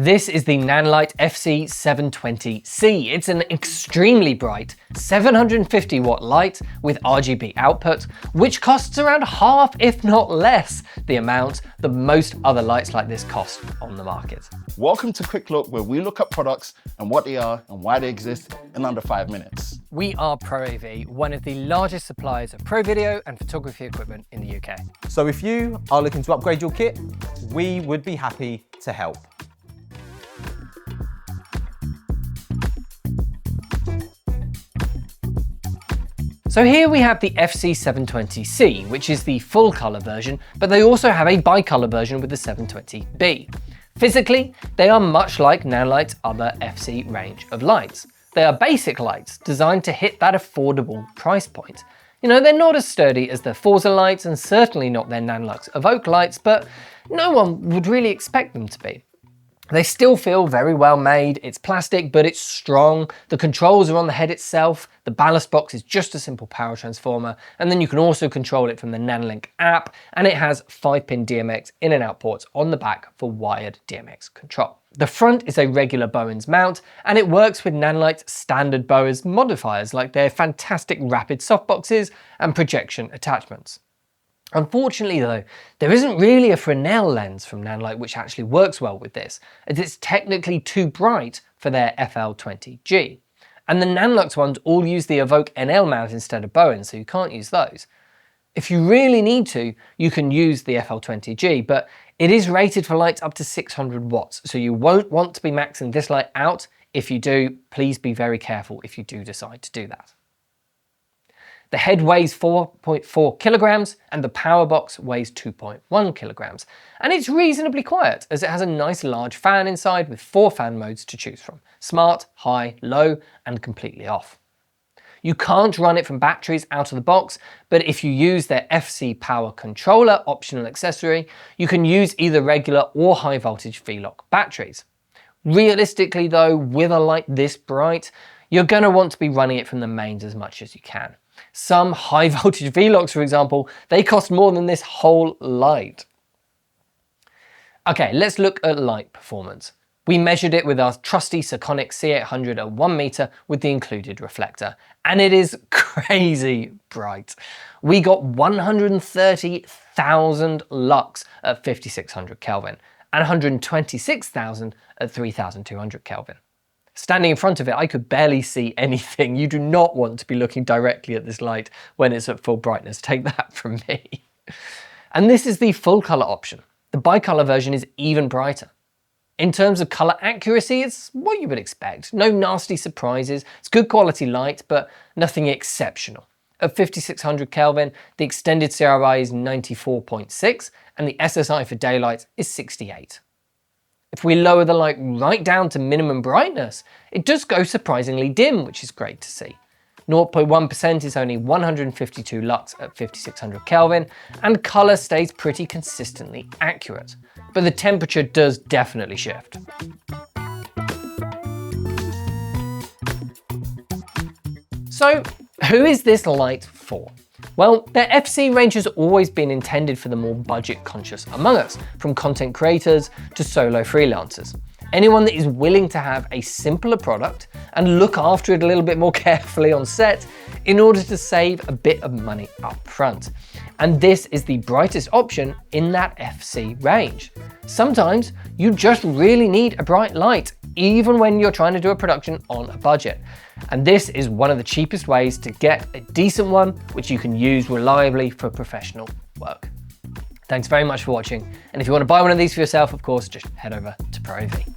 This is the Nanlite FC-720C. It's an extremely bright 750 watt light with RGB output, which costs around half, if not less, the amount that most other lights like this cost on the market. Welcome to Quick Look, where we look at products and what they are and why they exist in under 5 minutes. We are ProAV, one of the largest suppliers of pro video and photography equipment in the UK. So if you are looking to upgrade your kit, we would be happy to help. So here we have the FC-720C, which is the full color version, but they also have a bicolor version with the 720B. Physically, they are much like Nanlite's other FC range of lights. They are basic lights designed to hit that affordable price point. You know, they're not as sturdy as their Forza lights and certainly not their Nanlux Evoke lights, but no one would really expect them to be. They still feel very well made. It's plastic, but it's strong. The controls are on the head itself. The ballast box is just a simple power transformer. And then you can also control it from the Nanlink app. And it has 5-pin DMX in and out ports on the back for wired DMX control. The front is a regular Bowens mount, and it works with Nanlite's standard Bowens modifiers like their fantastic rapid softboxes and projection attachments. Unfortunately though, there isn't really a Fresnel lens from Nanlite which actually works well with this, as it's technically too bright for their FL20G. And the Nanlux ones all use the Evoke NL mount instead of Bowens, so you can't use those. If you really need to, you can use the FL20G, but it is rated for lights up to 600 watts, so you won't want to be maxing this light out. If you do, please be very careful if you do decide to do that. The head weighs 4.4 kilograms and the power box weighs 2.1 kilograms. And it's reasonably quiet as it has a nice large fan inside with 4 fan modes to choose from: smart, high, low, and completely off. You can't run it from batteries out of the box, but if you use their FC Power Controller optional accessory, you can use either regular or high voltage V-Lock batteries. Realistically though, with a light this bright, you're going to want to be running it from the mains as much as you can. Some high voltage V-Locks, for example, they cost more than this whole light. Okay, let's look at light performance. We measured it with our trusty Sekonic C800 at 1 meter with the included reflector, and it is crazy bright. We got 130,000 lux at 5600 Kelvin and 126,000 at 3200 Kelvin. Standing in front of it, I could barely see anything. You do not want to be looking directly at this light when it's at full brightness. Take that from me. And this is the full color option. The bicolor version is even brighter. In terms of color accuracy, it's what you would expect. No nasty surprises. It's good quality light, but nothing exceptional. At 5600 Kelvin, the extended CRI is 94.6 and the SSI for daylight is 68. If we lower the light right down to minimum brightness, it does go surprisingly dim, which is great to see. 0.1% is only 152 lux at 5600 Kelvin, and color stays pretty consistently accurate. But the temperature does definitely shift. So, who is this light for? Well, their FC range has always been intended for the more budget conscious among us, from content creators to solo freelancers. Anyone that is willing to have a simpler product and look after it a little bit more carefully on set in order to save a bit of money up front. And this is the brightest option in that FC range. Sometimes you just really need a bright light, even when you're trying to do a production on a budget. And this is one of the cheapest ways to get a decent one, which you can use reliably for professional work. Thanks very much for watching. And if you want to buy one of these for yourself, of course, just head over to ProAV.